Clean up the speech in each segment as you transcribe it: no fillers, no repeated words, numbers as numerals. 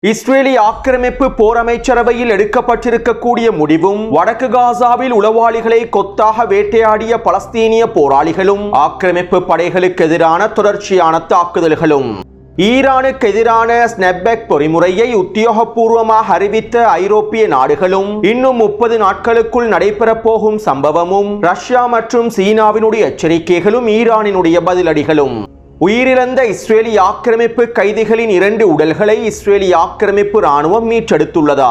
இஸ்ரேலிய ஆக்கிரமிப்பு போர் அமைச்சரவையில் எடுக்கப்பட்டிருக்கக்கூடிய முடிவும் வடக்கு காசாவில் உளவாளிகளை கொத்தாக வேட்டையாடிய பலஸ்தீனிய போராளிகளும் ஆக்கிரமிப்பு படைகளுக்கு எதிரான தொடர்ச்சியான தாக்குதல்களும் ஈரானுக்கு எதிரான ஸ்னெப்பெக் பொறிமுறையை உத்தியோகபூர்வமாக அறிவித்த ஐரோப்பிய நாடுகளும் இன்னும் 30 நாட்களுக்குள் நடைபெறப் போகும் சம்பவமும் ரஷ்யா மற்றும் சீனாவினுடைய எச்சரிக்கைகளும் ஈரானினுடைய பதிலடிகளும் உயிரிழந்த இஸ்ரேலிய ஆக்கிரமிப்பு கைதிகளின் 2 உடல்களை இஸ்ரேலிய ஆக்கிரமிப்பு ராணுவம் மீட்டெடுத்துள்ளதா?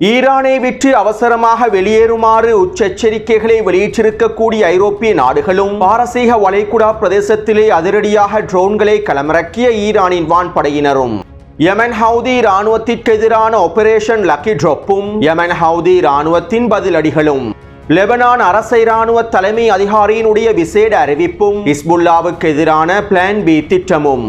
ஈரானை விட்டு அவசரமாக வெளியேறுமாறு உச்செச்சரிக்கைகளை வெளியிட்டிருக்கக்கூடிய ஐரோப்பிய நாடுகளும் பாரசீக வளைகுடா பிரதேசத்திலே அதிரடியாக ட்ரோன்களை களமிறக்கிய ஈரானின் வான்படையினரும் யமன் ஹவுதி ராணுவத்திற்கு எதிரான ஆபரேஷன் லக்கி டிராப்பும் யமன் ஹவுதி ராணுவத்தின் பதிலடிகளும் லெபனான் அரச இராணுவ தலைமை அதிகாரியினுடைய விசேட அறிவிப்பும் ஹிஸ்புல்லாவுக்கு எதிரான பிளான் பி திட்டமும்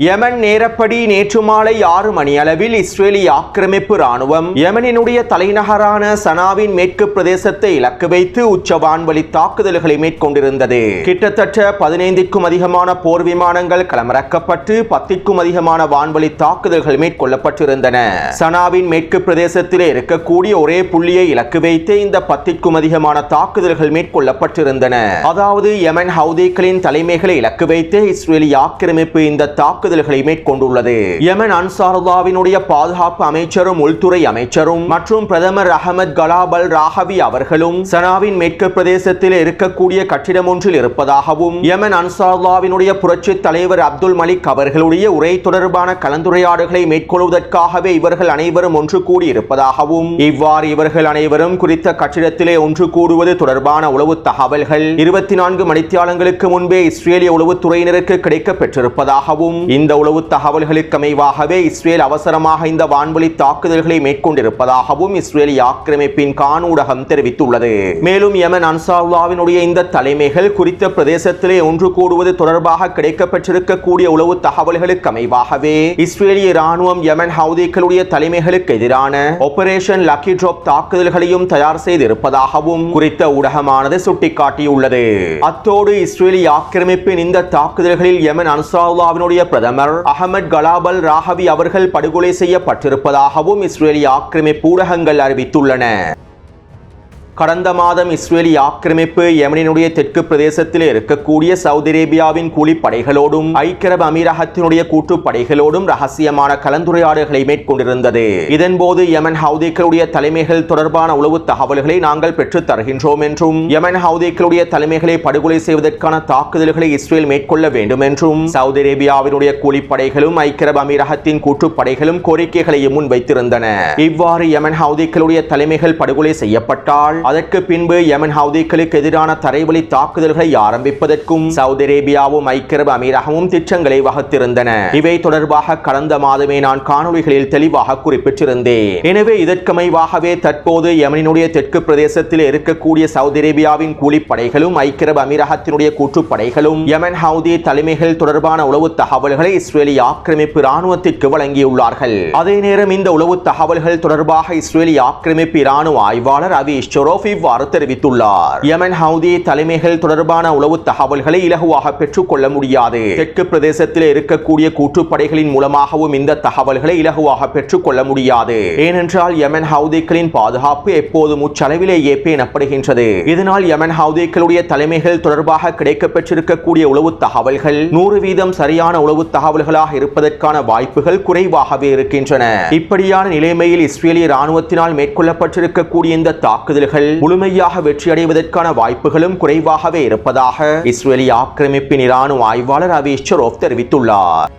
யமன் நேரப்படி நேற்று மாலை 6 மணி அளவில் இஸ்ரேலிய ஆக்கிரமிப்பு ராணுவம் யமனினுடைய தலைநகரான சனாவின் மேற்கு பிரதேசத்தை இலக்கு வைத்து உச்ச வான்வழி தாக்குதல்களை மேற்கொண்டிருந்தது. கிட்டத்தட்ட 15க்கும் அதிகமான போர் விமானங்கள் களமிறக்கப்பட்டு 10க்கும் அதிகமான வான்வழி தாக்குதல்கள் மேற்கொள்ளப்பட்டிருந்தன. சனாவின் மேற்கு பிரதேசத்திலே இருக்கக்கூடிய ஒரே புள்ளியை இலக்கு வைத்து இந்த 10க்கும் அதிகமான தாக்குதல்கள் மேற்கொள்ளப்பட்டிருந்தன. அதாவது யமன் ஹவுதிகளின் தலைமைகளை இலக்கு வைத்து இஸ்ரேலிய ஆக்கிரமிப்பு இந்த தாக்குதல்களை மேற்கொண்டுள்ளது. யமன் அன்சாருல்லாவினுடைய பாதுகாப்பு அமைச்சரும் உள்துறை அமைச்சரும் மற்றும் பிரதமர் அஹமத் கலாபல் ராஹவி அவர்களும் சனாவின் மேற்கு பிரதேசத்தில் இருக்கக்கூடிய கட்டிடம் ஒன்றில் இருப்பதாகவும் யமன் அன்சாருல்லாவினுடைய புரட்சி தலைவர் அப்துல் மலிக் அவர்களுடைய உரை தொடர்பான கலந்துரையாடல்களை மேற்கொள்வதற்காகவே இவர்கள் அனைவரும் ஒன்று கூடி இருப்பதாகவும் இவ்வாறு இவர்கள் அனைவரும் குறித்த கட்டிடத்திலே ஒன்று கூடுவது தொடர்பான உளவு தகவல்கள் 24 மணித்தியாலங்களுக்கு முன்பே இஸ்ரேலிய உளவுத்துறையினருக்கு கிடைக்க பெற்றிருப்பதாகவும் இந்த உளவு தகவல்களுக்கு அமைவாகவே இஸ்ரேல் அவசரமாக இந்த வான்வழி தாக்குதல்களை மேற்கொண்டிருப்பதாகவும் இஸ்ரேலிய ஆக்கிரமிப்பின் காணூடகம் தெரிவித்துள்ளது. மேலும் யமன் அன்சாருல்லாவினுடைய இந்த தலைமைகள் குறித்த பிரதேசத்திலே ஒன்று கூடுவது தொடர்பாக கிடைக்கப்பெற்றிருக்கக்கூடிய உளவு தகவல்களுக்கு அமைவாகவே இஸ்ரேலிய ராணுவம் யமன் ஹவுதிகளுடைய தலைமைகளுக்கு எதிரான ஆபரேஷன் லக்கி டிராப் தாக்குதல்களையும் தயார் செய்திருப்பதாகவும் குறித்த ஊடகமானது சுட்டிக்காட்டியுள்ளது. அத்தோடு இஸ்ரேலிய ஆக்கிரமிப்பின் இந்த தாக்குதல்களில் யமன் அன்சாருல்லாவினுடைய பிரதமர் அஹமத் கலாபல் ராஹவி அவர்கள் படுகொலை செய்யப்பட்டிருப்பதாகவும் இஸ்ரேலிய ஆக்கிரமிப்பு ஊடகங்கள் அறிவித்துள்ளன. கடந்த மாதம் இஸ்ரேலிய ஆக்கிரமிப்பு யமனினுடைய தெற்கு பிரதேசத்தில் இருக்கக்கூடிய சவுதி அரேபியாவின் கூலிப்படைகளோடும் ஐக்கிய அரபு அமீரகத்தினுடைய கூட்டுப்படைகளோடும் ரகசியமான கலந்துரையாடல்களை மேற்கொண்டிருந்தது. இதன்போது யமன் ஹவுதிகளுடைய தலைமைகள் தொடர்பான உளவு தகவல்களை நாங்கள் பெற்றுத் தருகின்றோம் என்றும் யமன் ஹவுதிகளுடைய தலைமைகளை படுகொலை செய்வதற்கான தாக்குதல்களை இஸ்ரேல் மேற்கொள்ள வேண்டும் என்றும் சவுதி அரேபியாவினுடைய கூலிப்படைகளும் ஐக்கிய அரபு அமீரகத்தின் கூட்டுப்படைகளும் கோரிக்கைகளையும் முன்வைத்திருந்தன. இவ்வாறு யமன் ஹவுதிகளுடைய தலைமைகள் படுகொலை செய்யப்பட்டால் அதற்கு பின்பு யமன் ஹவுதிகளுக்கு எதிரான தரைவழி தாக்குதல்களை ஆரம்பிப்பதற்கும் சவுதி அரேபியாவும் ஐக்கிய அரபு அமீரகமும் திட்டங்களை வகுத்திருந்தன. இவை தொடர்பாக கடந்த மாதமே நான் காணொளிகளில் தெளிவாக குறிப்பிட்டிருந்தேன். எனவே இதற்கமைவாகவே தற்போது யமனினுடைய தெற்கு பிரதேசத்தில் இருக்கக்கூடிய சவுதி அரேபியாவின் கூலிப்படைகளும் ஐக்கிய அரபு அமீரகத்தினுடைய கூட்டுப்படைகளும் யமன் ஹவுதி தலைமைகள் தொடர்பான உளவு தகவல்களை இஸ்ரேலிய ஆக்கிரமிப்பு ராணுவத்திற்கு வழங்கியுள்ளார்கள். அதே நேரம் இந்த உளவு தகவல்கள் தொடர்பாக இஸ்ரேலிய ஆக்கிரமிப்பு ராணுவ ஆய்வாளர் அவி இவ்வாறு தெரிவித்துள்ளார். யமன் ஹவுதி தலைமைகள் தொடர்பான உளவு தகவல்களை இலகுவாக பெற்றுக் கொள்ள முடியாது. தெற்கு பிரதேசத்தில் இருக்கக்கூடிய கூட்டுப்படைகளின் மூலமாகவும் இந்த தகவல்களை இலகுவாக பெற்றுக் கொள்ள முடியாது. ஏனென்றால் யமன் ஹவுதிகளின் பாதுகாப்பு எப்போதும் உச்சளவிலேயே பேணப்படுகின்றது. இதனால் யமன் ஹவுதிகளுடைய தலைமைகள் தொடர்பாக கிடைக்கப்பெற்றிருக்கக்கூடிய உளவு தகவல்கள் 100% சரியான உளவு தகவல்களாக இருப்பதற்கான வாய்ப்புகள் குறைவாகவே இருக்கின்றன. இப்படியான நிலைமையில் இஸ்ரேலிய ராணுவத்தினால் மேற்கொள்ளப்பட்டிருக்கக்கூடிய இந்த தாக்குதல்கள் முழுமையாக வெற்றியடைவதற்கான வாய்ப்புகளும் குறைவாகவே இருப்பதாக இஸ்ரேலிய ஆக்கிரமிப்பின் இராணுவ ஆய்வாளர் அவி தெரிவித்துள்ளார்.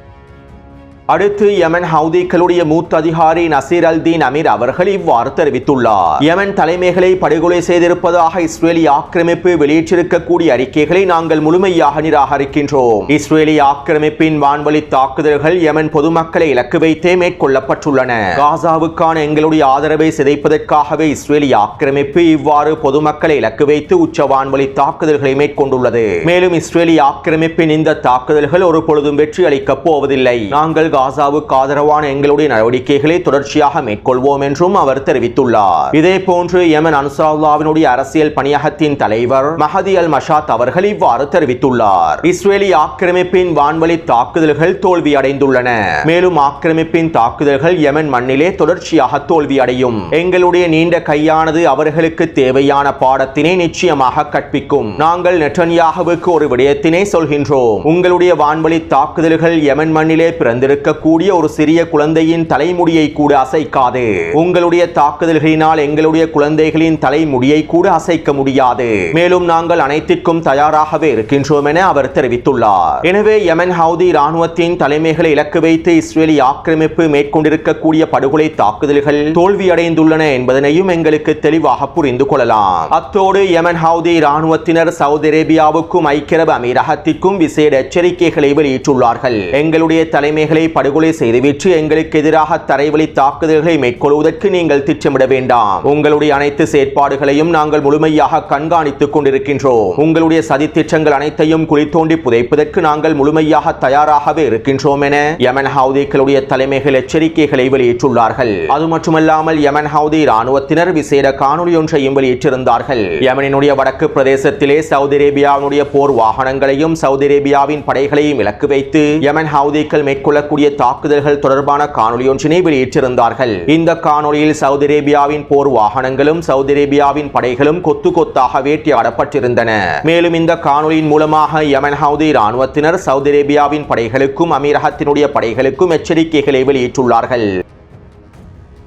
அடுத்து யமன் ஹவுதிகளுடைய மூத்த அதிகாரி நசீர் அல்-தீன் அமீர் அவர்கள் இவ்வாறு தெரிவித்துள்ளார். யமன் தலைமைகளை படுகொலை செய்திருப்பதாக இஸ்ரேலிய ஆக்கிரமிப்பு வெளியிட்டிருக்கக்கூடிய அறிக்கைகளை நாங்கள் முழுமையாக நிராகரிக்கின்றோம். இஸ்ரேலிய ஆக்கிரமிப்பின் வான்வழி தாக்குதல்கள் யமன் பொதுமக்களை இலக்கு வைத்தே மேற்கொள்ளப்பட்டுள்ளன. காசாவுக்கான எங்களுடைய ஆதரவை சிதைப்பதற்காகவே இஸ்ரேலிய ஆக்கிரமிப்பு இவ்வாறு பொதுமக்களை இலக்கு வைத்து உச்ச வான்வழி தாக்குதல்களை மேற்கொண்டுள்ளது. மேலும் இஸ்ரேலிய ஆக்கிரமிப்பின் இந்த தாக்குதல்கள் ஒரு பொழுதும் வெற்றி அளிக்கப் போவதில்லை. நாங்கள் காசாவுக்கு ஆதரவான எங்களுடைய நடவடிக்கைகளை தொடர்ச்சியாக மேற்கொள்வோம் என்றும் அவர் தெரிவித்துள்ளார். இதேபோன்று யமன் அன்சாருல்லாஹ்வினுடைய அரசியல் பணியகத்தின் தலைவர் மஹதி அல் மஷாத் அவர்கள் இவ்வாறு தெரிவித்துள்ளார். இஸ்ரேலி ஆக்கிரமிப்பின் வான்வழி தாக்குதல்கள் தோல்வியடைந்துள்ளன. மேலும் ஆக்கிரமிப்பின் தாக்குதல்கள் யமன் மண்ணிலே தொடர்ச்சியாக தோல்வியடையும். எங்களுடைய நீண்ட கையானது அவர்களுக்கு தேவையான பாடத்தினை நிச்சயமாக கற்பிக்கும். நாங்கள் நெட்டன்யாஹுவுக்கு ஒரு விடயத்தினை சொல்கின்றோம். உங்களுடைய வான்வழி தாக்குதல்கள் யமன் மண்ணிலே பிறந்திருக்கக்கூடிய ஒரு சிறிய குழந்தையின் தலைமுடியை கூட அசைக்காது. உங்களுடைய தாக்குதல்களினால் எங்களுடைய குழந்தைகளின் தலைமுடியை கூட அசைக்க முடியாது. மேலும் நாங்கள் அனைத்திற்கும் தயாராகவே இருக்கின்றோம் என அவர் தெரிவித்துள்ளார். எனவே யமன் ஹவுதி இராணுவத்தின் தலைமைகளை இலக்கு வைத்து இஸ்ரேலி ஆக்கிரமிப்பு மேற்கொண்டிருக்கக்கூடிய படுகொலை தாக்குதல்கள் தோல்வியடைந்துள்ளன என்பதனையும் எங்களுக்கு தெளிவாக புரிந்து கொள்ளலாம். அத்தோடு யமன் ஹவுதி இராணுவத்தினர் சவுதி அரேபியாவுக்கும் ஐக்கிய அரபு அமீரகத்திற்கும் விசேட எச்சரிக்கைகளை வெளியிட்டுள்ளார்கள். எங்களுடைய தலைமைகளை படுகொலை செய்துவிட்டு எங்களுக்கு எதிராக தரைவழி தாக்குதல்களை மேற்கொள்வதற்கு நீங்கள் திட்டமிட வேண்டாம். உங்களுடைய அனைத்து செயற்பாடுகளையும் நாங்கள் முழுமையாக கண்காணித்துக் கொண்டிருக்கின்றோம். உங்களுடைய சதி திட்டங்கள் அனைத்தையும் குழி தோண்டி புதைப்பதற்கு நாங்கள் முழுமையாக தயாராகவே இருக்கின்றோம் என யமன் ஹவுதிகளுடைய தலைமைகள் எச்சரிக்கைகளை வெளியிட்டுள்ளார்கள். அது மட்டுமல்லாமல் யமன் ஹவுதி இராணுவத்தினர் விசேட காணொலி ஒன்றையும் வெளியிட்டிருந்தார்கள். யமனினுடைய வடக்கு பிரதேசத்திலே சவுதி அரேபியாவுடைய போர் வாகனங்களையும் சவுதி அரேபியாவின் படைகளையும் இலக்கு வைத்து யமன் ஹவுதிகள் மேற்கொள்ளக்கூடிய தாக்குதல்கள் தொடர்பான காணொலி ஒன்றினை வெளியிட்டிருந்தார்கள். இந்த காணொலியில் சவுதி அரேபியாவின் போர் வாகனங்களும் சவுதி அரேபியாவின் படைகளும் கொத்து கொத்தாக வேட்டையாடப்பட்டிருந்தன. மேலும் இந்த காணொலியின் மூலமாக யமன் ஹவுதி இராணுவத்தினர் சவுதி அரேபியாவின் படைகளுக்கும் அமீரகத்தினுடைய படைகளுக்கும் எச்சரிக்கைகளை வெளியிட்டுள்ளார்கள்.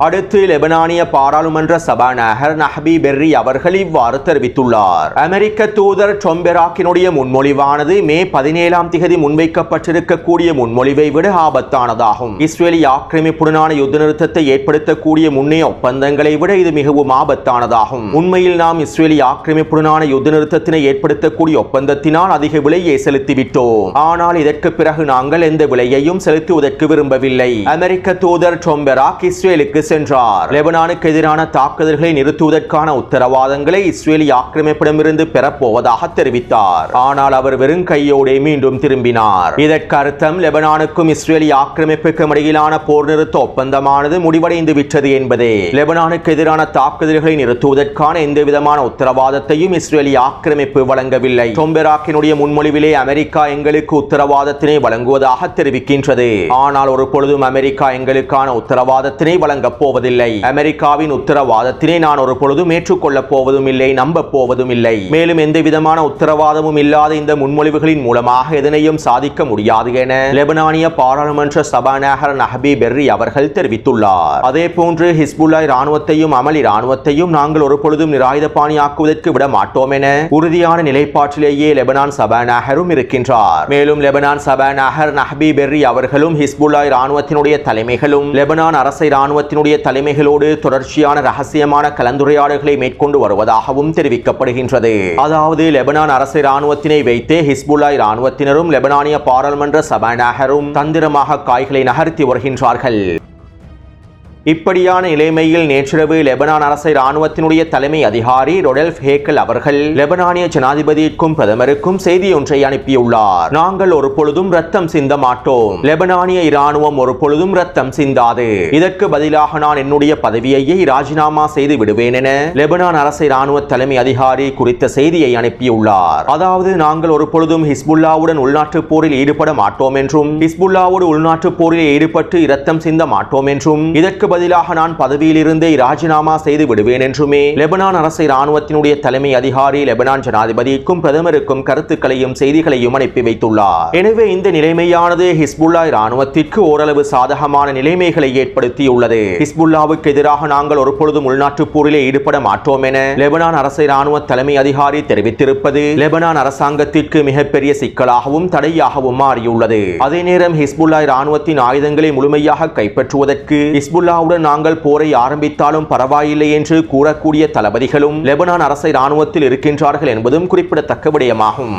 அடுத்து லெபனானிய பாராளுமன்ற சபாநாயகர் நஹ்பி பெர்ரி அவர்கள் இவ்வாறு தெரிவித்துள்ளார். அமெரிக்க தூதர் டொம் பெராக்கினுடைய முன்மொழிவானது மே 17 முன்வைக்கப்பட்டிருக்கக்கூடிய முன்மொழிவை விட ஆபத்தானதாகும். இஸ்ரேலி ஆக்கிரமிப்புடனான யுத்த நிறுத்தத்தை ஏற்படுத்தக்கூடிய முன்னைய ஒப்பந்தங்களை விட இது மிகவும் ஆபத்தானதாகும். உண்மையில் நாம் இஸ்ரேலி ஆக்கிரமிப்புடனான யுத்த நிறுத்தத்தினை ஏற்படுத்தக்கூடிய ஒப்பந்தத்தினால் அதிக விலையை செலுத்திவிட்டோம். ஆனால் இதற்கு பிறகு நாங்கள் எந்த விலையையும் செலுத்துவதற்கு விரும்பவில்லை. அமெரிக்க தூதர் டொம் பெராக் இஸ்ரேலுக்கு சென்றார். லெபனானுக்கு எதிரான தாக்குதல்களை நிறுத்துவதற்கான உத்தரவாதங்களை இஸ்ரேலி ஆக்கிரமிப்பிடமிருந்து பெறப்போவதாக தெரிவித்தார். ஆனால் அவர் வெறும் கையோடு மீண்டும் திரும்பினார். இதற்கு அர்த்தம் லெபனானுக்கும் இஸ்ரேலி ஆக்கிரமிப்புக்கும் இடையிலான போர் நிறுத்த ஒப்பந்தமானது முடிவடைந்து விட்டது என்பதே. லெபனானுக்கு எதிரான தாக்குதல்களை நிறுத்துவதற்கான எந்த விதமான உத்தரவாதத்தையும் இஸ்ரேலி ஆக்கிரமிப்பு வழங்கவில்லை. டொம் பெராக்கினுடைய முன்மொழிவிலே அமெரிக்கா எங்களுக்கு உத்தரவாதத்தினை வழங்குவதாக தெரிவிக்கின்றது. ஆனால் ஒரு பொழுதும் அமெரிக்கா எங்களுக்கான உத்தரவாதத்தினை வழங்க போவதில்லை. அமெரிக்காவின் உத்தரவாதத்தினை நான் ஒரு பொழுதும் ஏற்றுக்கொள்ளப் போவதும் இல்லை, நம்ப போவதும் இல்லை. மேலும் எந்த விதமான உத்தரவாதமும் இல்லாத இந்த முன்மொழிவுகளின் மூலமாக எதனையும் சாதிக்க முடியாது என லெபனானிய பாராளுமன்ற சபாநாயகர் நஹ்பி பெர்ரி அவர்கள் தெரிவித்துள்ளார். அதே போன்று ஹிஸ்புல்லா இராணுவத்தையும் அமல் இராணுவத்தையும் நாங்கள் ஒரு பொழுதும் நிராயுதபாணியாக்குவதற்கு விட மாட்டோம் என உறுதியான நிலைப்பாட்டிலேயே லெபனான் சபாநாயகரும் இருக்கின்றார். மேலும் லெபனான் சபாநாயகர் நஹ்பி பெர்ரி அவர்களும் ஹிஸ்புல்லா இராணுவத்தினுடைய தலைமைகளும் லெபனான் அரசு இராணுவத்தினுடைய தலைமைகளோடு தொடர்ச்சியான ரகசியமான கலந்துரையாடல்களை மேற்கொண்டு வருவதாகவும் தெரிவிக்கப்படுகின்றது. அதாவது லெபனான் அரசு இராணுவத்தினை வைத்தே ஹிஸ்புல்லா இராணுவத்தினரும் லெபனானிய பாராளுமன்ற சபாநாயகரும் தந்திரமாக காய்களை நகர்த்தி வருகின்றார்கள். இப்படியான நிலைமையில் நேற்றிரவு லெபனான் அரசு இராணுவத்தினுடைய தலைமை அதிகாரி ரொடல்ஃப் ஹேக்கல் அவர்கள் லெபனானிய ஜனாதிபதிக்கும் பிரதமருக்கும் செய்தி ஒன்றை அனுப்பியுள்ளார். நாங்கள் ஒரு பொழுதும் ரத்தம் சிந்த மாட்டோம். லெபனானிய இராணுவம் ஒரு பொழுதும் ரத்தம் சிந்தாது. இதற்கு பதிலாக நான் என்னுடைய பதவியையே ராஜினாமா செய்து விடுவேன் என லெபனான் அரசு இராணுவ தலைமை அதிகாரி குறித்த செய்தியை அனுப்பியுள்ளார். அதாவது நாங்கள் ஒரு பொழுதும் ஹிஸ்புல்லாவுடன் உள்நாட்டு போரில் ஈடுபட மாட்டோம் என்றும் ஹிஸ்புல்லாவோடு உள்நாட்டு போரில் ஈடுபட்டு இரத்தம் சிந்த மாட்டோம் என்றும் இதற்கு பதிலாக நான் பதவியிலிருந்தே ராஜினாமா செய்து விடுவேன் என்றுமே லெபனான் அரசு இராணுவத்தினுடைய தலைமை அதிகாரி லெபனான் ஜனாதிபதிக்கும் பிரதமருக்கும் கருத்துக்களையும் செய்திகளையும் அனுப்பி வைத்துள்ளார். எனவே இந்த நிலைமையானது ஹிஸ்புல்லா இராணுவத்திற்கு ஓரளவு சாதகமான நிலைமைகளை ஏற்படுத்தியுள்ளது. ஹிஸ்புல்லாவுக்கு எதிராக நாங்கள் ஒரு பொழுதும் உள்நாட்டு போரிலே ஈடுபட மாட்டோம் என லெபனான் அரசு இராணுவ தலைமை அதிகாரி தெரிவித்திருப்பது லெபனான் அரசாங்கத்திற்கு மிகப்பெரிய சிக்கலாகவும் தடையாகவும் மாறியுள்ளது. அதே நேரம் ஹிஸ்புல்லா இராணுவத்தின் ஆயுதங்களை முழுமையாக கைப்பற்றுவதற்கு ஹிஸ்புல்லா நாங்கள் போரை ஆரம்பித்தாலும் பரவாயில்லை என்று கூறக்கூடிய தளபதிகளும் லெபனான் அரசு இராணுவத்தில் இருக்கின்றார்கள் என்பதும் குறிப்பிடத்தக்க விடயமாகும்.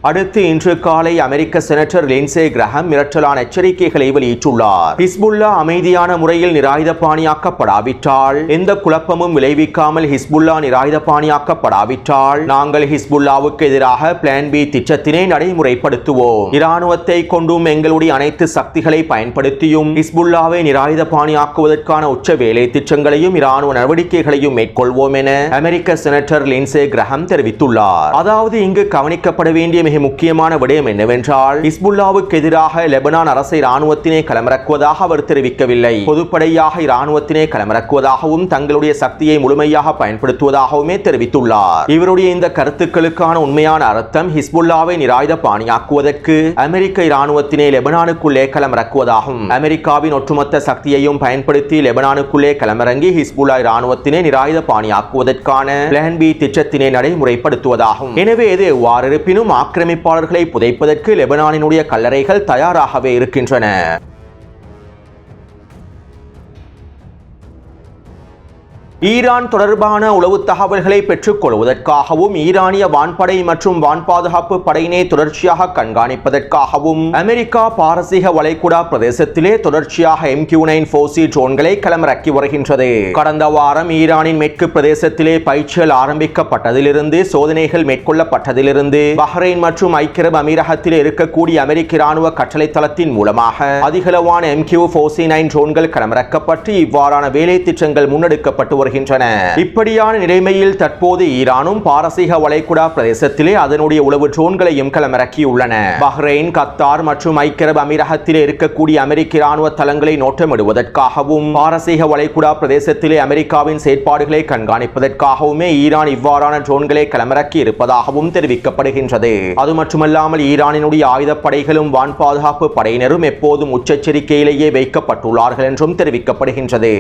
அடுத்து இன்று காலை அமெரிக்க செனட்டர் லிண்ட்சே கிரஹாம் மிரட்டலான எச்சரிக்கைகளை வெளியிட்டுள்ளார். ஹிஸ்புல்லா அமைதியான முறையில் நிராயுதபாணியாக்கப்படாவிட்டால், எந்த குழப்பமும் விளைவிக்காமல் ஹிஸ்புல்லா நிராயுதபாணியாக்கப்படாவிட்டால், நாங்கள் ஹிஸ்புல்லாவுக்கு எதிராக பிளான் பி திட்டத்தினை நடைமுறைப்படுத்துவோம். இராணுவத்தை கொண்டும் எங்களுடைய அனைத்து சக்திகளை பயன்படுத்தியும் ஹிஸ்புல்லாவை நிராயுதபாணியாக்குவதற்கான உச்ச வேலை திட்டங்களையும் இராணுவ நடவடிக்கைகளையும் மேற்கொள்வோம் என அமெரிக்க செனட்டர் லிண்ட்சே கிரஹாம் தெரிவித்துள்ளார். அதாவது இங்கு கவனிக்கப்பட வேண்டிய மிக முக்கியமான விடயம் என்னவென்றால், ஹிஸ்புல்லாவுக்கு எதிராக லெபனான் அரசை இராணுவத்தினை களமிறக்குவதாக அவர் தெரிவிக்கவில்லை. பொதுப்படையாக இராணுவத்தினை களமிறக்குவதாகவும் தங்களுடைய சக்தியை முழுமையாக பயன்படுத்துவதாகவுமே தெரிவித்துள்ளார். இவருடைய இந்த கருத்துக்களுக்கான உண்மையான அர்த்தம் ஹிஸ்புல்லாவை நிராயுதபாணியாக்குவதற்கு அமெரிக்க இராணுவத்தினை லெபனானுக்குள்ளே களமிறக்குவதாகும். அமெரிக்காவின் ஒட்டுமொத்த சக்தியையும் பயன்படுத்தி லெபனானுக்குள்ளே களமிறங்கி ஹிஸ்புல்லா இராணுவத்தினை நிராயுதபாணியாக்குவதற்கான பிளான் பி திட்டத்தினை நடைமுறைப்படுத்துவதாகும். எனவே இது எவ்வாறு இருப்பினும் ஆக்கிரமிப்பாளர்களை புதைப்பதற்கு லெபனானினுடைய கல்லறைகள் தயாராகவே இருக்கின்றன. ஈரான் தொடர்பான உளவு தகவல்களை பெற்றுக் கொள்வதற்காகவும் ஈரானிய வான்படை மற்றும் வான் பாதுகாப்பு படையினை தொடர்ச்சியாக கண்காணிப்பதற்காகவும் அமெரிக்கா பாரசீக வளைகுடா பிரதேசத்திலே தொடர்ச்சியாக MQ-9 4C ட்ரோன்களை களமிறக்கி வருகின்றது. கடந்த வாரம் ஈரானின் மேற்கு பிரதேசத்திலே பயிற்சிகள் ஆரம்பிக்கப்பட்டதிலிருந்து, சோதனைகள் மேற்கொள்ளப்பட்டதிலிருந்து பஹ்ரைன் மற்றும் ஐக்கிய அரபு அமீரகத்தில் இருக்கக்கூடிய அமெரிக்க இராணுவ கட்டளை தளத்தின் மூலமாக அதிகளவான MQ-4C9 ட்ரோன்கள் களமிறக்கப்பட்டு இவ்வாறான வேலை திட்டங்கள் முன்னெடுக்கப்பட்டு வருகின்றன. இப்படியான நிலைமையில் தற்போது ஈரானும் பாரசீக வளைகுடா பிரதேசத்திலே அதனுடைய உளவு ட்ரோன்களையும் களமிறக்கியுள்ளன. பஹ்ரைன், கத்தார் மற்றும் ஐக்கிய அரபு அமீரகத்திலே இருக்கக்கூடிய அமெரிக்க இராணுவ தளங்களை நோட்டமிடுவதற்காகவும் பாரசீக வளைகுடா பிரதேசத்திலே அமெரிக்காவின் செயற்பாடுகளை கண்காணிப்பதற்காகவுமே ஈரான் இவ்வாறான ட்ரோன்களை களமிறக்கி இருப்பதாகவும் தெரிவிக்கப்படுகின்றது. அது மட்டுமல்லாமல் ஈரானினுடைய ஆயுதப்படைகளும் வான் பாதுகாப்பு படையினரும் எப்போதும் உச்செச்சரிக்கையிலேயே வைக்கப்பட்டுள்ளார்கள் என்றும் தெரிவிக்கப்படுகின்றது.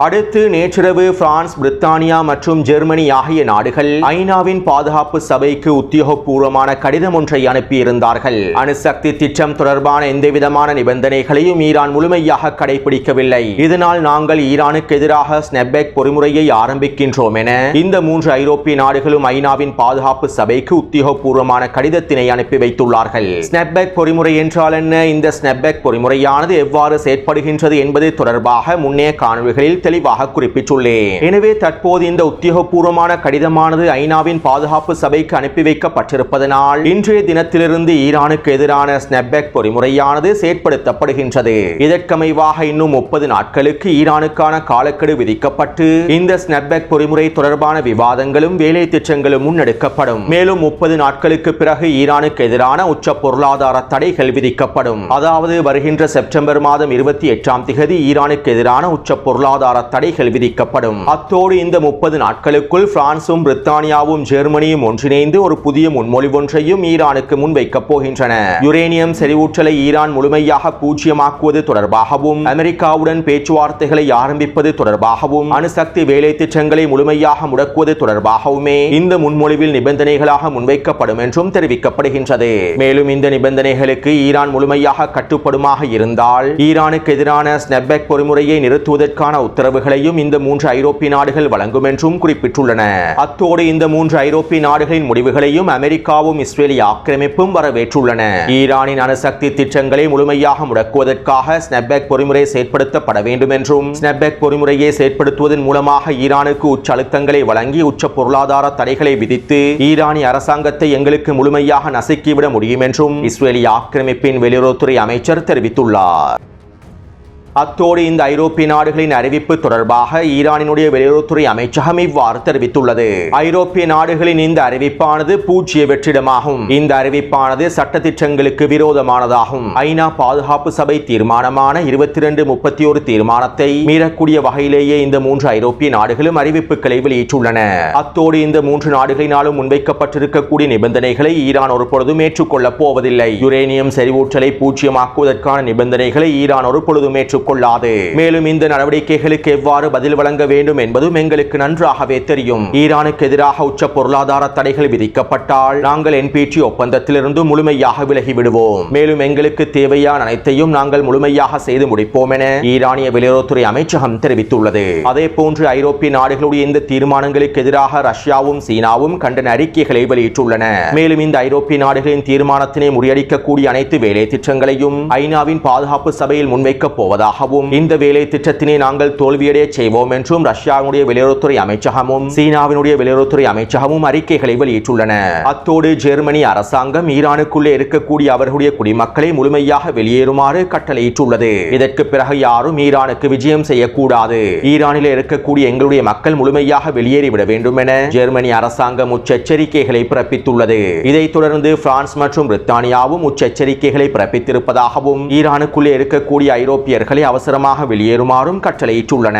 அடுத்து நேற்றிரவு பிரான்ஸ், பிரித்தானியா மற்றும் ஜெர்மனி ஆகிய நாடுகள் ஐநாவின் பாதுகாப்பு சபைக்கு உத்தியோகபூர்வமான கடிதம் ஒன்றை அனுப்பியிருந்தார்கள். அணுசக்தி திட்டம் தொடர்பான எந்தவிதமான நிபந்தனைகளையும் ஈரான் முழுமையாக கடைபிடிக்கவில்லை. இதனால் நாங்கள் ஈரானுக்கு எதிராக ஸ்னெப்பெக் பொறிமுறையை ஆரம்பிக்கின்றோம் என இந்த 3 ஐரோப்பிய நாடுகளும் ஐநாவின் பாதுகாப்பு சபைக்கு உத்தியோகபூர்வமான கடிதத்தினை அனுப்பி வைத்துள்ளார்கள். ஸ்னெப்பெக் பொறிமுறை என்றால் என்ன? இந்த ஸ்னெப்பெக் பொறிமுறையானது எவ்வாறு செயற்படுகின்றது என்பது தொடர்பாக முன்னைய காணொளிகளில் தெளிவாக குறிப்பிட்டுள்ளேன். எனவே தற்போது இந்த உத்தியோகபூர்வமான கடிதமானது ஐநாவின் பாதுகாப்பு சபைக்கு அனுப்பி வைக்கப்பட்டிருப்பதனால் இன்றைய தினத்திலிருந்து ஈரானுக்கு எதிரான ஸ்னெப்பெக் பொறிமுறையானது செயற்படுத்தப்படுகின்றது. இதற்கமைவாக இன்னும் 30 நாட்களுக்கு ஈரானுக்கான காலக்கெடு விதிக்கப்பட்டு இந்த ஸ்னெப்பெக் பொறிமுறை தொடர்பான விவாதங்களும் வேலை திட்டங்களும் முன்னெடுக்கப்படும். மேலும் 30 நாட்களுக்கு பிறகு ஈரானுக்கு எதிரான உச்ச பொருளாதார தடைகள் விதிக்கப்படும். அதாவது வருகின்ற செப்டம்பர் மாதம் 28ஆம் தேதி ஈரானுக்கு எதிரான உச்ச பொருளாதார தடைகள் விதிக்கப்படும். அத்தோடு இந்த 30 நாட்களுக்குள் பிரான்சும், பிரித்தானியாவும், ஜெர்மனியும் ஒன்றிணைந்து ஒரு புதிய முன்மொழிவு ஒன்றையும் ஈரானுக்கு முன்வைக்கப் போகின்றன. யுரேனியம் செறிவூட்டலை ஈரான் முழுமையாக பூஜ்ஜியமாக்குவது தொடர்பாகவும், அமெரிக்காவுடன் பேச்சுவார்த்தைகளை ஆரம்பிப்பது தொடர்பாகவும், அணுசக்தி வேலை திட்டங்களை முழுமையாக முடக்குவது தொடர்பாகவுமே இந்த முன்மொழிவில் நிபந்தனைகளாக முன்வைக்கப்படும் என்றும் தெரிவிக்கப்படுகின்றது. மேலும் இந்த நிபந்தனைகளுக்கு ஈரான் முழுமையாக கட்டுப்படுமாக இருந்தால் ஈரானுக்கு எதிரான ஸ்னெப்பெக் பொறிமுறையை நிறுத்துவதற்கான உத்தரவுகளையும் இந்த 3 ஐரோப்பிய நாடுகள் வழங்கும் என்றும் குறிப்பிட்டுள்ளன. அத்தோடு இந்த 3 ஐரோப்பிய நாடுகளின் முடிவுகளையும் அமெரிக்காவும் இஸ்ரேலிய ஆக்கிரமிப்பும் வரவேற்றுள்ளன. ஈரானின் அணுசக்தி திட்டங்களை முழுமையாக முடக்குவதற்காக ஸ்னெப்பெக் பொறிமுறை செயற்படுத்தப்பட வேண்டும் என்றும், ஸ்னெப்பெக் பொறிமுறையை செயற்படுத்துவதன் மூலமாக ஈரானுக்கு உச்ச அழுத்தங்களை வழங்கி உச்ச பொருளாதார தடைகளை விதித்து ஈரானிய அரசாங்கத்தை எங்களுக்கு முழுமையாக நசுக்கிவிட முடியும் என்றும் இஸ்ரேலிய ஆக்கிரமிப்பின் வெளியுறவுத்துறை அமைச்சர் தெரிவித்துள்ளார். அத்தோடு இந்த ஐரோப்பிய நாடுகளின் அறிவிப்பு தொடர்பாக ஈரானினுடைய வெளியுறவுத்துறை அமைச்சகம் இவ்வாறு தெரிவித்துள்ளது. ஐரோப்பிய நாடுகளின் இந்த அறிவிப்பானது பூஜ்ய வெற்றிடமாகும். இந்த அறிவிப்பானது சட்டத்திட்டங்களுக்கு விரோதமானதாகும். ஐநா பாதுகாப்பு சபை தீர்மானமான 2231 தீர்மானத்தை மீறக்கூடிய வகையிலேயே இந்த 3 ஐரோப்பிய நாடுகளும் அறிவிப்புகளை வெளியிட்டுள்ளன. அத்தோடு இந்த 3 நாடுகளினாலும் முன்வைக்கப்பட்டிருக்கக்கூடிய நிபந்தனைகளை ஈரான் ஒருபொழுதும் ஏற்றுக்கொள்ளப் போவதில்லை. யுரேனியம் செறிவூட்டலை பூஜ்யமாக்குவதற்கான நிபந்தனைகளை ஈரான் ஒருபொழுதும் ஏற்றுக் ஏற்றுக்கொள்ளாது. மேலும் இந்த நடவடிக்கைகளுக்கு எவ்வாறு பதில் வழங்க வேண்டும் என்பதும் எங்களுக்கு நன்றாகவே தெரியும். ஈரானுக்கு எதிராக உச்ச பொருளாதார தடைகள் விதிக்கப்பட்டால் நாங்கள் NPT ஒப்பந்தத்திலிருந்து முழுமையாக விலகிவிடுவோம். மேலும் எங்களுக்கு தேவையான அனைத்தையும் நாங்கள் முழுமையாக செய்து முடிப்போம் என ஈரானிய வெளியுறவுத்துறை அமைச்சகம் தெரிவித்துள்ளது. அதே போன்று ஐரோப்பிய நாடுகளுடைய இந்த தீர்மானங்களுக்கு எதிராக ரஷ்யாவும் சீனாவும் கண்டன அறிக்கைகளை வெளியிட்டுள்ளன. மேலும் இந்த ஐரோப்பிய நாடுகளின் தீர்மானத்தினை முறியடிக்கக்கூடிய அனைத்து வேலை திட்டங்களையும் ஐநாவின் பாதுகாப்பு சபையில் முன்வைக்கப் போவதாகவும் இந்த வேலை திட்டத்தினை நாங்கள் தோல்வியடைய செய்வோம் என்றும் ரஷ்யாவுடைய வெளியுறவுத்துறை அமைச்சகமும் சீனாவினுடைய வெளியுறவுத்துறை அமைச்சகமும் அறிக்கைகளை வெளியிட்டுள்ளன. அத்தோடு ஜெர்மனி அரசாங்கம் ஈரானுக்குள்ளே இருக்கக்கூடிய அவர்களுடைய குடிமக்களை முழுமையாக வெளியேறுமாறு கட்டளையிட்டுள்ளது. இதற்கு பிறகு யாரும் ஈரானுக்கு விஜயம் செய்யக்கூடாது, ஈரானில் இருக்கக்கூடிய எங்களுடைய மக்கள் முழுமையாக வெளியேறிவிட வேண்டும் என ஜெர்மனி அரசாங்கம் எச்சரிக்கைகளை பிறப்பித்துள்ளது. இதைத் தொடர்ந்து பிரான்ஸ் மற்றும் பிரித்தானியாவும் எச்சரிக்கைகளை பிறப்பித்திருப்பதாகவும் ஈரானுக்குள்ளே இருக்கக்கூடிய ஐரோப்பியர்களை அவசரமாக வெளியேறுமாறும் கட்டளையிட்டுள்ளன.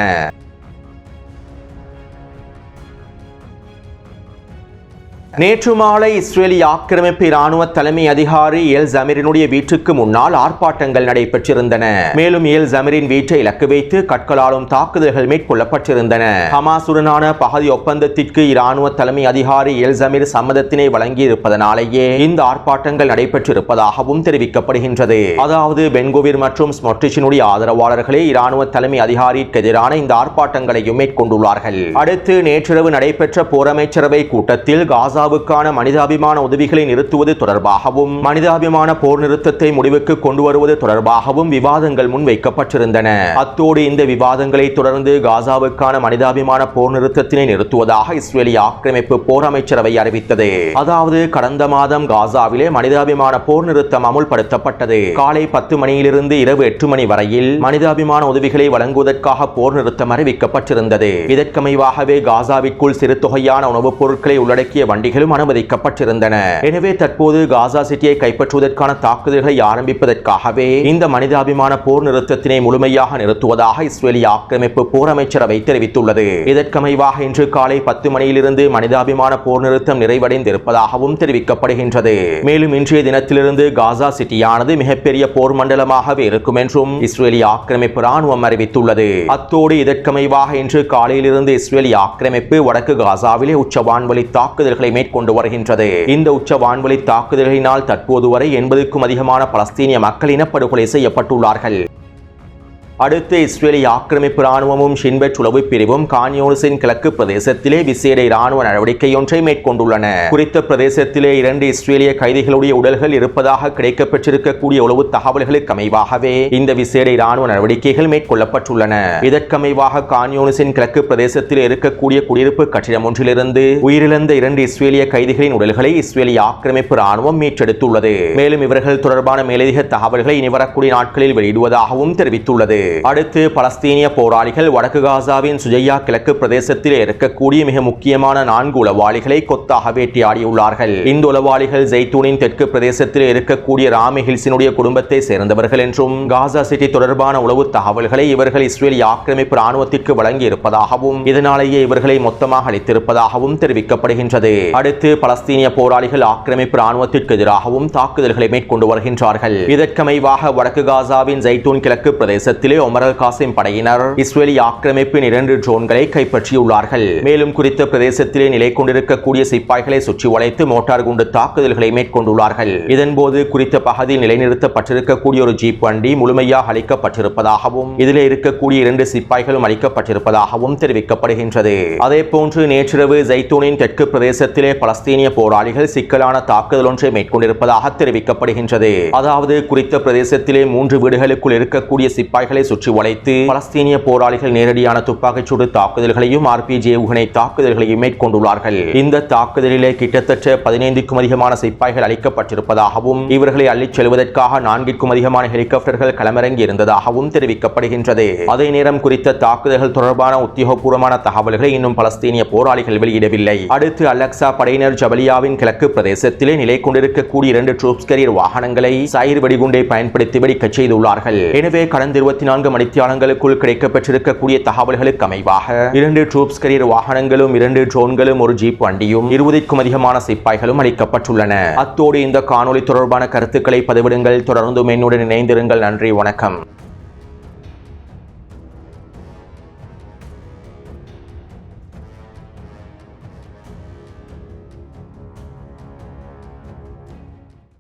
நேற்று மாலை இஸ்ரேலிய ஆக்கிரமிப்பு இராணுவ தலைமை அதிகாரி எல் ஜமீரினுடைய வீட்டுக்கு முன்னால் ஆர்ப்பாட்டங்கள் நடைபெற்றிருந்தன. மேலும் எல் ஜமீரின் வீட்டை இலக்கு வைத்து கற்களாலும் தாக்குதல்கள் மேற்கொள்ளப்பட்டிருந்தன. ஹமாசுடனான பகுதி ஒப்பந்தத்திற்கு இராணுவ தலைமை அதிகாரி எல் ஜமீர் சம்மதத்தினை வழங்கி இருப்பதனாலேயே இந்த ஆர்ப்பாட்டங்கள் நடைபெற்றிருப்பதாகவும் தெரிவிக்கப்படுகின்றது. அதாவது பென்கோவிர் மற்றும் ஸ்மோட்ரிச்சினுடைய ஆதரவாளர்களே இராணுவ தலைமை அதிகாரிக்கு எதிரான இந்த ஆர்ப்பாட்டங்களையும் மேற்கொண்டுள்ளார்கள். அடுத்து நேற்றிரவு நடைபெற்ற போரமைச்சரவை கூட்டத்தில் காசா மனிதாபிமான உதவிகளை நிறுத்துவது தொடர்பாகவும் மனிதாபிமான போர் நிறுத்தத்தை முடிவுக்கு கொண்டு வருவது தொடர்பாகவும் விவாதங்கள் முன்வைக்கப்பட்டிருந்தன. அத்தோடு இந்த விவாதங்களை தொடர்ந்து காசாவுக்கான மனிதாபிமான போர் நிறுத்தத்தினை நிறுத்துவதாக இஸ்ரேலிய ஆக்கிரமிப்பு போர் அமைச்சரவை அறிவித்தது. அதாவது கடந்த மாதம் காசாவிலே மனிதாபிமான போர் நிறுத்தம் அமுல்படுத்தப்பட்டது. காலை 10 மணியிலிருந்து இரவு 8 மணி வரையில் மனிதாபிமான உதவிகளை வழங்குவதற்காக போர் நிறுத்தம் அறிவிக்கப்பட்டிருந்தது. இதற்கமைவாகவே காசாவிற்குள் சிறு தொகையான உணவுப் பொருட்களை உள்ளடக்கிய வண்டிகளும் அனுமதிக்கப்பட்டிருந்தன. எனவே தற்போது காசா சிட்டியை கைப்பற்றுவதற்கான தாக்குதல்களை ஆரம்பிப்பதற்காகவே இந்த மனிதாபிமான போர் நிறுத்தத்தினை முழுமையாக நிறுத்துவதாக இஸ்ரேலிய ஆக்கிரமிப்பு போர் அமைச்சரவை தெரிவித்துள்ளது. இதற்கமைவாக இன்று காலை 10 மணியிலிருந்து மனிதாபிமான போர் நிறுத்தம் நிறைவடைந்திருப்பதாகவும் தெரிவிக்கப்படுகின்றது. மேலும் இன்றைய தினத்திலிருந்து காசா சிட்டியானது மிகப்பெரிய போர் மண்டலமாகவே இருக்கும் என்றும் இஸ்ரேலிய ஆக்கிரமிப்பு ராணுவம் அறிவித்துள்ளது. அத்தோடு இதற்கமைவாக இன்று காலையிலிருந்து இஸ்ரேலிய ஆக்கிரமிப்பு வடக்கு காசாவிலே உச்சவான்வழி தாக்குதல்களை மேற்கொண்டு வருகின்றது. இந்த உச்ச வான்வழி தாக்குதல்களினால் தற்போது வரை 80க்கும் அதிகமான பலஸ்தீனிய மக்கள் இனப்படுகொலை செய்யப்பட்டுள்ளார்கள். அடுத்து இஸ்ரேலிய ஆக்கிரமிப்பு ராணுவமும் ஷின்பெட் உளவு பிரிவும் கான்யூனிஸின் கிழக்கு பிரதேசத்திலே விசேட ராணுவ நடவடிக்கை ஒன்றை மேற்கொண்டுள்ளன. குறித்த பிரதேசத்திலே 2 இஸ்ரேலிய கைதிகளுடைய உடல்கள் இருப்பதாக கிடைக்கப்பெற்றிருக்கக்கூடிய உளவு தகவல்களுக்கு அமைவாகவே இந்த விசேட ராணுவ நடவடிக்கைகள் மேற்கொள்ளப்பட்டுள்ளன. இதற்கமைவாக கான்யூனிஸின் கிழக்கு பிரதேசத்தில் இருக்கக்கூடிய குடியிருப்பு கட்டிடம் ஒன்றிலிருந்து உயிரிழந்த 2 இஸ்ரேலிய கைதிகளின் உடல்களை இஸ்ரேலிய ஆக்கிரமிப்பு ராணுவம் மீட்டெடுத்துள்ளது. மேலும் இவர்கள் தொடர்பான மேலதிக தகவல்களை இனி வரக்கூடிய நாட்களில் வெளியிடுவதாகவும் தெரிவித்துள்ளது. அடுத்து பலஸ்தீனிய போராளிகள் வடக்கு காசாவின் சுஜையா கிழக்கு பிரதேசத்தில் இருக்கக்கூடிய மிக முக்கியமான 4 உளவாளிகளை கொத்தாக வேட்டையாடியுள்ளார்கள். இந்த உளவாளிகள் ஜெய்தூனின் தெற்கு பிரதேசத்தில் இருக்கக்கூடிய ராமி ஹில்ஸினுடைய குடும்பத்தை சேர்ந்தவர்கள் என்றும் காசா சிட்டி தொடர்பான உளவு தகவல்களை இவர்கள் இஸ்ரேலிய ஆக்கிரமிப்பு ராணுவத்திற்கு வழங்கி இருப்பதாகவும் இதனாலேயே இவர்களை மொத்தமாக அளித்திருப்பதாகவும் தெரிவிக்கப்படுகின்றது. அடுத்து பலஸ்தீனிய போராளிகள் ஆக்கிரமிப்பு ராணுவத்திற்கு எதிராகவும் தாக்குதல்களை மேற்கொண்டு வருகின்றார்கள். இதற்கமைவாக வடக்கு காசாவின் ஜெய்தூன் கிழக்கு பிரதேசத்தில் ஒமர் அல் காசிம் படையினர் இஸ்ரேலிய ஆக்கிரமிப்பின் 2 ட்ரோன்களை கைப்பற்றியுள்ளார்கள். மேலும் குறித்த பிரதேசத்திலே நிலை கொண்டிருக்கக்கூடிய சிப்பாய்களை சுற்றி வளைத்து மோட்டார் குண்டு தாக்குதல்களை மேற்கொண்டுள்ளார்கள். இதன்போது குறித்த பகுதியில் நிலைநிறுத்தப்பட்டிருக்கக்கூடிய ஒரு ஜீப் வண்டி முழுமையாக அளிக்கப்பட்டிருப்பதாகவும் இதில் இருக்கக்கூடிய 2 சிப்பாய்களும் அளிக்கப்பட்டிருப்பதாகவும் தெரிவிக்கப்படுகின்றது. அதே போன்று நேற்றிரவு ஜெய்தூனின் தெற்கு பிரதேசத்திலே பலஸ்தீனிய போராளிகள் சிக்கலான தாக்குதல் ஒன்றை மேற்கொண்டிருப்பதாக தெரிவிக்கப்படுகின்றது. அதாவது குறித்த பிரதேசத்திலே 3 வீடுகளுக்குள் இருக்கக்கூடிய சிப்பாய்களை சுற்றி வளைத்து பலஸ்தீனிய போராளிகள் நேரடியான துப்பாக்கிச்சூடு தாக்குதல்களையும் RPG ஏவுகணை தாக்குதல்களையும் மேற்கொண்டுள்ளார்கள். இந்த தாக்குதலிலே கிட்டத்தட்ட 15க்கும் அதிகமான சிப்பாய்கள் அளிக்கப்பட்டிருப்பதாகவும் இவர்களை அள்ளிச் செல்வதற்காக 4க்கும் அதிகமான ஹெலிகாப்டர்கள் களமிறங்கி இருந்ததாகவும் தெரிவிக்கப்படுகின்றது. அதே நேரம் குறித்த தாக்குதல்கள் தொடர்பான உத்தியோகபூர்வமான தகவல்களை இன்னும் பலஸ்தீனிய போராளிகள் வெளியிடவில்லை. அடுத்து அல்-அக்ஸா படையினர் ஜபலியாவின் கிழக்கு பிரதேசத்திலே நிலை கொண்டிருக்கக்கூடிய 2 ட்ரூப்ஸ் கேரியர் வாகனங்களை சயிர் வெடிகுண்டை பயன்படுத்தி வெடிக்கச் செய்துள்ளார்கள். எனவே கடந்த 24 மணித்தியாலங்களுக்குள் கிடைக்கப்பெற்றிருக்கக்கூடிய தகவல்களுக்கு அமைவாக 2 ட்ரூப்ஸ் கேரியர் வாகனங்களும் 2 ட்ரோன்களும் ஒரு ஜீப் வண்டியும் 20க்கும் அதிகமான சிப்பாய்களும் அளிக்கப்பட்டுள்ளன. அத்தோடு இந்த காணொளி தொடர்பான கருத்துக்களை பதிவிடுங்கள். தொடர்ந்தும் என்னுடன் இணைந்திருங்கள். நன்றி, வணக்கம்.